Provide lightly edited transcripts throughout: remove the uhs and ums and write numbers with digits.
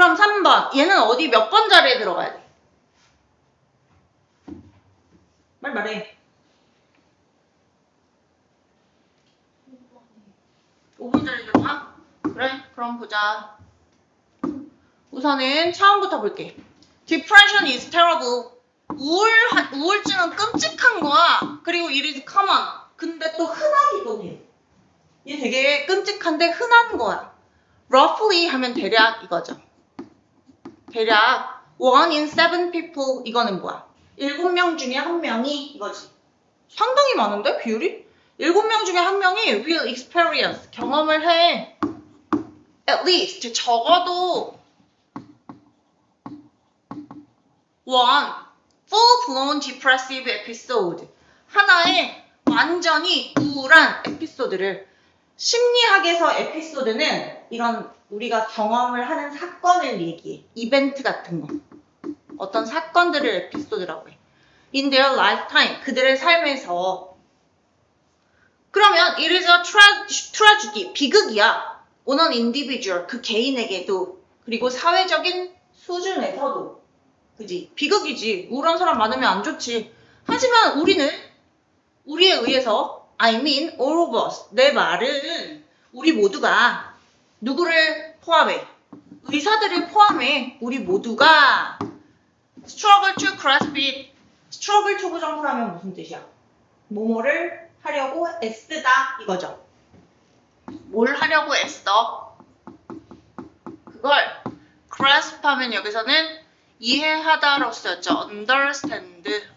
그럼 3번. 얘는 어디 몇 번 자리에 들어가야 돼? 말해. 5번 자리에 들어가? 그래, 그럼 보자. 우선은 처음부터 볼게. Depression is terrible. 우울증은 끔찍한 거야. 그리고 it is common. 근데 또 흔하기도 해. 얘 되게 끔찍한데 흔한 거야. Roughly 하면 대략 이거죠. 대략 1 in 7 people 이거는 뭐야? 7명 중에 1명이 이거지. 상당히 많은데 비율이? 7명 중에 1명이 will experience 경험을 해. At least 적어도 one full-blown depressive episode 하나의 완전히 우울한 에피소드를 심리학에서 에피소드는 이런 우리가 경험을 하는 사건을 얘기해. 이벤트 같은 거. 어떤 사건들을 에피소드라고 해. In their lifetime. 그들의 삶에서. 그러면 it is a tragedy. 비극이야. on an individual. 그 개인에게도. 그리고 사회적인 수준에서도. 그지? 비극이지. 우울한 사람 많으면 안 좋지. 하지만 우리는 우리에 의해서 I mean all of us. 내 말은 우리 모두가 누구를 포함해? 의사들을 포함해. 우리 모두가 struggle to grasp it. struggle to 부정사하면 무슨 뜻이야? 뭐뭐를 하려고 애쓰다 이거죠. 뭘 하려고 애써? 그걸 grasp 하면 여기서는 이해하다로 쓰였죠. understand.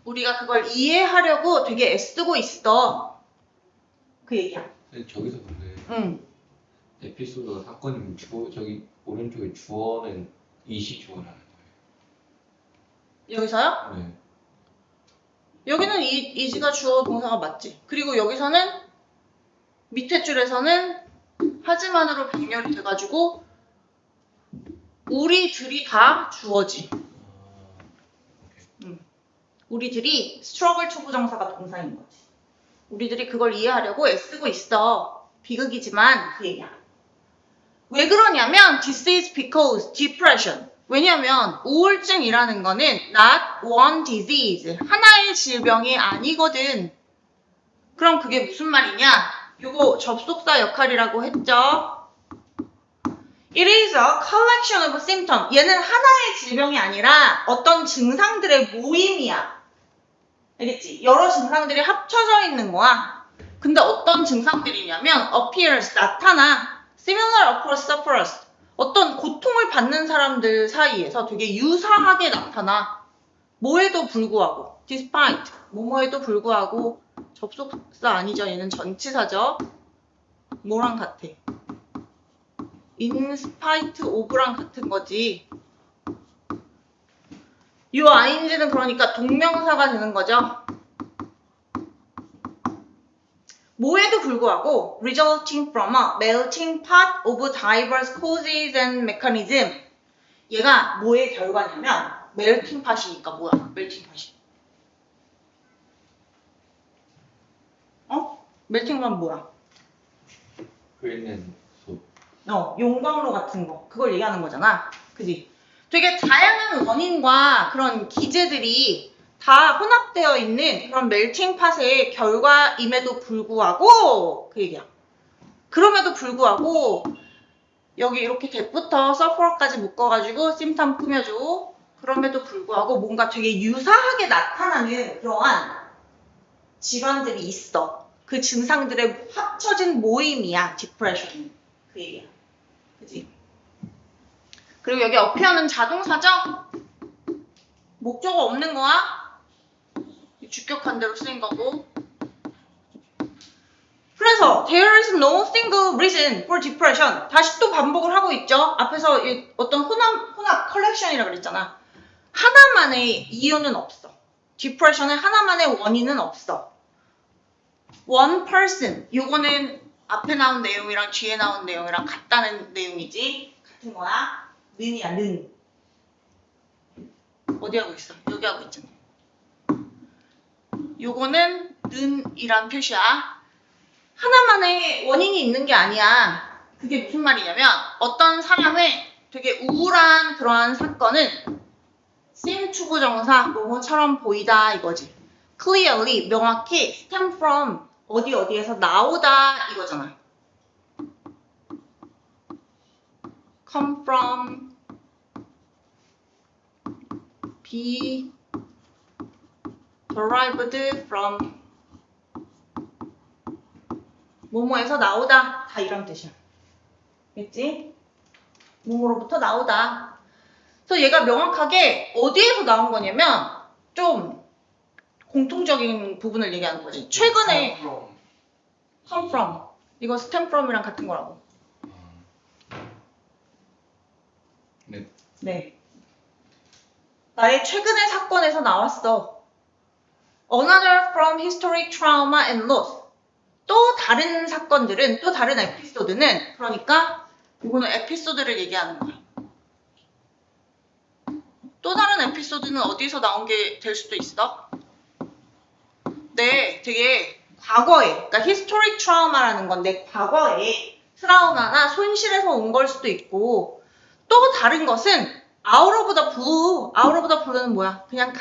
우리가 그걸 이해하려고 되게 애쓰고 있어. 그 얘기야. 저기서 근데 에피소드가 사건이면 저기 오른쪽에 주어는 이시 주어라는 거예요. 여기서요? 네. 여기는 이지가 주어 동사가 맞지. 그리고 여기서는 밑에 줄에서는 하지만으로 병렬이 돼가지고 우리들이 다 주어지. 우리들이 struggle to 부정사가 동사인 거지. 우리들이 그걸 이해하려고 애쓰고 있어. 비극이지만 그 얘기야. 왜 그러냐면 this is because depression. 왜냐면 우울증이라는 거는 not one disease. 하나의 질병이 아니거든. 그럼 그게 무슨 말이냐? 요거 접속사 역할이라고 했죠. It is a collection of symptoms. 얘는 하나의 질병이 아니라 어떤 증상들의 모임이야. 알겠지? 여러 증상들이 합쳐져 있는 거야. 근데 어떤 증상들이냐면 appears, 나타나 similar across sufferers. 어떤 고통을 받는 사람들 사이에서 되게 유사하게 나타나. 뭐에도 불구하고 despite, 뭐뭐에도 불구하고 접속사 아니죠. 얘는 전치사죠. 뭐랑 같아? in spite of랑 같은 거지. 요 ing는 그러니까 동명사가 되는 거죠. 뭐에도 불구하고 resulting from a melting pot of diverse causes and mechanism. 얘가 뭐의 결과냐면 melting pot이니까 뭐야? melting pot이. melting pot 뭐야? 끓는 솥. 용광로 같은 거. 그걸 얘기하는 거잖아. 그지? 되게 다양한 원인과 그런 기제들이 다 혼합되어 있는 그런 멜팅 팟의 결과임에도 불구하고 그 얘기야. 그럼에도 불구하고 여기 이렇게 대부터 suffer까지 묶어가지고 심탐 꾸며줘. 그럼에도 불구하고 뭔가 되게 유사하게 나타나는 그러한 질환들이 있어. 그 증상들의 합쳐진 모임이야. 디프레션. 그 얘기야. 그지? 그리고 여기 어피어는 자동사죠? 목적어 없는 거야? 주격한 대로 쓰인 거고. 그래서 there is no single reason for depression. 다시 또 반복을 하고 있죠. 앞에서 어떤 혼합 컬렉션이라고 그랬잖아. 하나만의 이유는 없어. depression의 하나만의 원인은 없어. one person. 요거는 앞에 나온 내용이랑 뒤에 나온 내용이랑 같다는 내용이지. 같은 거야. 는이야, 는. 어디 하고 있어? 여기 하고 있잖아. 요거는 는이란 표시야. 하나만의 원인이 있는 게 아니야. 그게 무슨 말이냐면 어떤 사람의 되게 우울한 그러한 사건은 seem to 부정사 뭐뭐처럼 보이다 이거지. clearly 명확히 stem from 어디 어디에서 나오다 이거잖아. come from be derived from 뭐뭐에서 나오다 다 이런 뜻이야. 됐지? 뭐뭐로부터 나오다. 그래서 얘가 명확하게 어디에서 나온 거냐면 좀 공통적인 부분을 얘기하는 거지. 최근에 come from 이거 stem from이랑 같은 거라고. 네. 네. 나의 최근의 사건에서 나왔어. Another from historic trauma and loss. 또 다른 사건들은, 또 다른 에피소드는, 그러니까 이거는 에피소드를 얘기하는 거야. 또 다른 에피소드는 어디서 나온 게 될 수도 있어? 네, 되게 과거에, 그러니까 historic trauma라는 건 내 과거에 트라우마나 손실에서 온 걸 수도 있고, 또 다른 것은 out of the blue. out of the blue는 뭐야? 그냥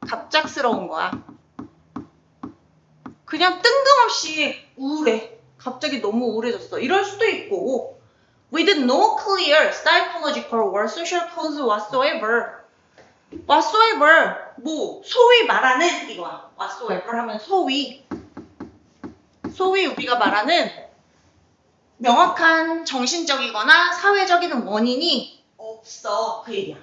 갑작스러운 거야. 그냥 뜬금없이 우울해. 갑자기 너무 우울해졌어. 이럴 수도 있고 with no clear psychological or social cause whatsoever. whatsoever 뭐 소위 말하는 이거야. whatsoever 하면 소위 우리가 말하는 명확한 정신적이거나 사회적인 원인이 없어. 그 얘기야.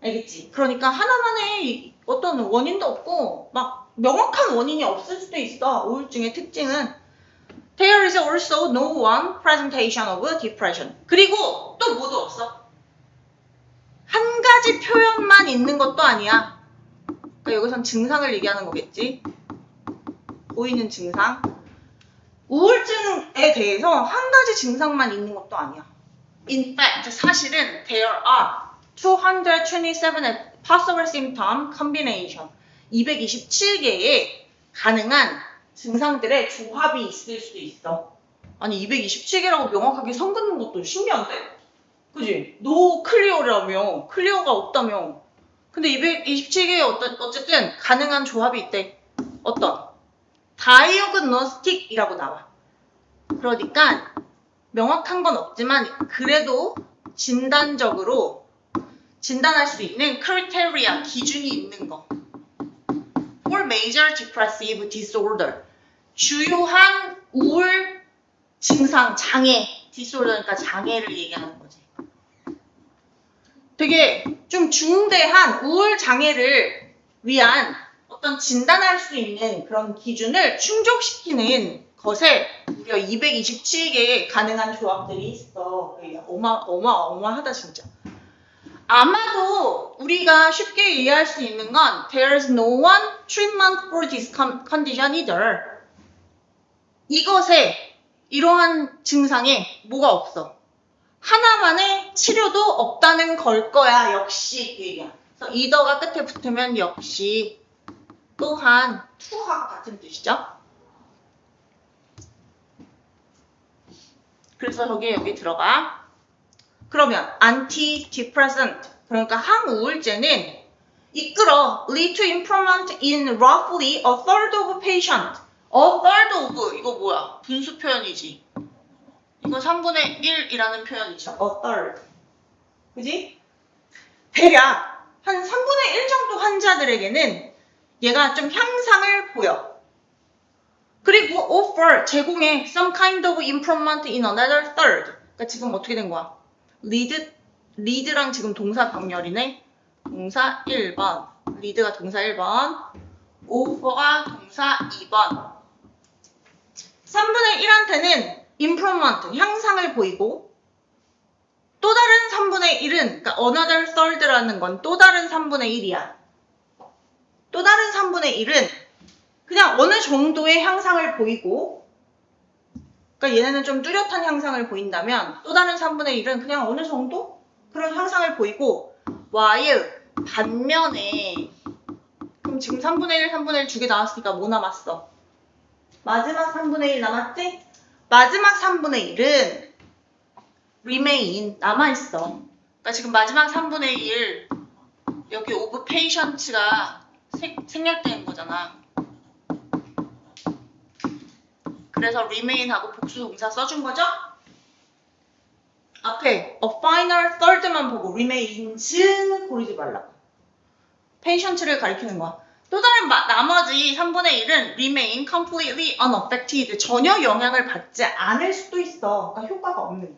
알겠지? 그러니까 하나만의 어떤 원인도 없고 막 명확한 원인이 없을 수도 있어. 우울증의 특징은 There is also no one presentation of depression. 그리고 또 뭐도 없어. 한 가지 표현만 있는 것도 아니야. 그러니까 여기선 증상을 얘기하는 거겠지. 보이는 증상. 우울증에 대해서 한 가지 증상만 있는 것도 아니야. In fact, 사실은 there are 227 possible symptom combination. 227개의 가능한 증상들의 조합이 있을 수도 있어. 아니 227개라고 명확하게 선 긋는 것도 신기한데? 그지? 노 클리어라며 클리어가 없다며. 근데 227개의 어쨌든 가능한 조합이 있대. 어떤? 다이어그노스틱이라고 나와. 그러니까 명확한 건 없지만 그래도 진단적으로 진단할 수 있는 크리테리아, 기준이 있는 거. For major depressive disorder. 주요한 우울 증상, 장애. disorder니까 장애를 얘기하는 거지. 되게 좀 중대한 우울 장애를 위한 어떤 진단할 수 있는 그런 기준을 충족시키는 것에 무려 227개의 가능한 조합들이 있어. 어마어마하다 진짜. 아마도 우리가 쉽게 이해할 수 있는 건 There's no one treatment for this condition either. 이것에 이러한 증상에 뭐가 없어. 하나만의 치료도 없다는 걸 거야. 역시 그 얘기야. 그래서 either가 끝에 붙으면 역시 또한 투하 같은 뜻이죠. 그래서 저게 여기 들어가. 그러면 antidepressant 그러니까 항우울제는 이끌어 lead to improvement in roughly a third of patient. a third of 이거 뭐야? 분수 표현이지. 이거 3분의 1이라는 표현이죠. a third. 그지? 대략 한 3분의 1 정도 환자들에게는 얘가 좀 향상을 보여. 그리고 offer 제공해 some kind of improvement in another third. 그러니까 지금 어떻게 된 거야? lead랑 지금 동사 병렬이네. 동사 1번. lead가 동사 1번. offer가 동사 2번. 3분의 1한테는 improvement, 향상을 보이고 또 다른 3분의 1은 그러니까 another third라는 건 또 다른 3분의 1이야. 또 다른 3분의 1은 그냥 어느 정도의 향상을 보이고 그러니까 얘네는 좀 뚜렷한 향상을 보인다면 또 다른 3분의 1은 그냥 어느 정도 그런 향상을 보이고 while 반면에 그럼 지금 3분의 1, 3분의 1 두 개 나왔으니까 뭐 남았어? 마지막 3분의 1 남았지? 마지막 3분의 1은 remain 남아있어. 그러니까 지금 마지막 3분의 1 여기 of patients가 생략되는 거잖아. 그래서 remain하고 복수 동사 써준 거죠? 앞에 a final third만 보고 remains 고르지 말라고. patient를 가리키는 거야. 또 다른 나머지 3분의 1은 remain completely unaffected. 전혀 영향을 받지 않을 수도 있어. 그러니까 효과가 없는 거야.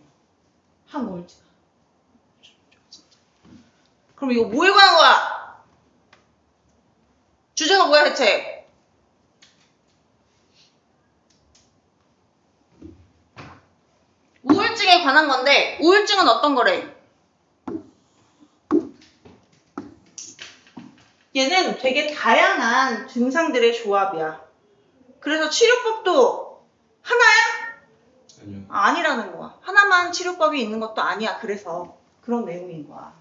한 우울증. 그럼 이거 뭐에 관한 거야? 주제가 뭐야 대체? 우울증에 관한 건데 우울증은 어떤 거래? 얘는 되게 다양한 증상들의 조합이야. 그래서 치료법도 하나야? 아니요. 아니라는 거야. 하나만 치료법이 있는 것도 아니야. 그래서 그런 내용인 거야.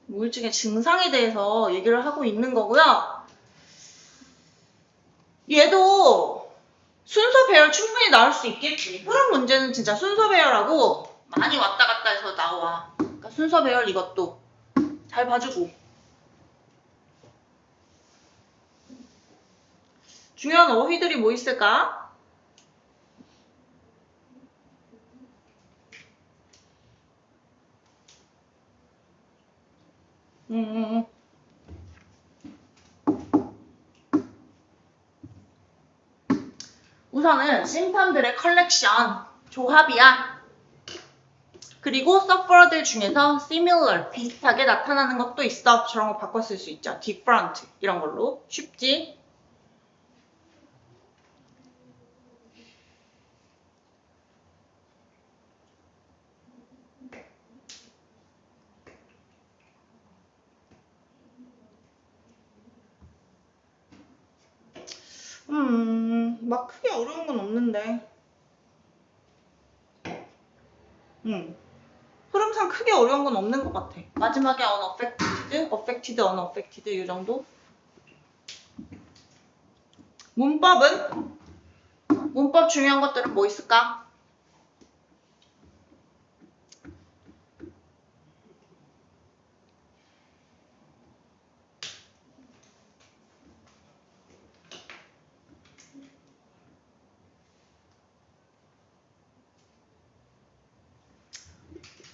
우울증의 증상에 대해서 얘기를 하고 있는 거고요. 얘도 순서 배열 충분히 나올 수 있겠지. 그런 문제는 진짜 순서 배열하고 많이 왔다 갔다 해서 나와. 그러니까 순서 배열 이것도 잘 봐주고. 중요한 어휘들이 뭐 있을까? 우선은 심판들의 컬렉션, 조합이야. 그리고 서퍼들 중에서 similar, 비슷하게 나타나는 것도 있어. 저런 거 바꿔 쓸 수 있죠. different 이런 걸로. 쉽지? 막 크게 어려운 건 없는데. 흐름상 크게 어려운 건 없는 것 같아. 마지막에 unaffected, affected, unaffected 이 정도? 문법은? 문법 중요한 것들은 뭐 있을까?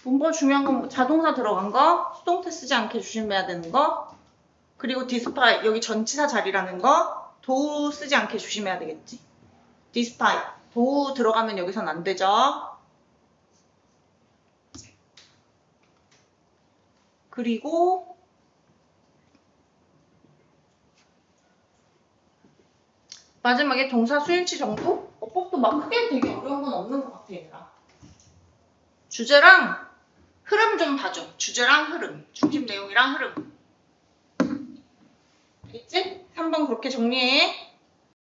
문법 중요한 건 자동사 들어간 거, 수동태 쓰지 않게 조심해야 되는 거, 그리고 despite 여기 전치사 자리라는 거, 도우 쓰지 않게 조심해야 되겠지. despite 도우 들어가면 여기선 안 되죠. 그리고 마지막에 동사 수일치 정도? 어법도 막 크게 되게 어려운 건 없는 것 같아 얘들아. 주제랑 흐름 좀 봐줘. 주제랑 흐름, 중심 내용이랑 흐름. 알겠지? 3번 그렇게 정리해.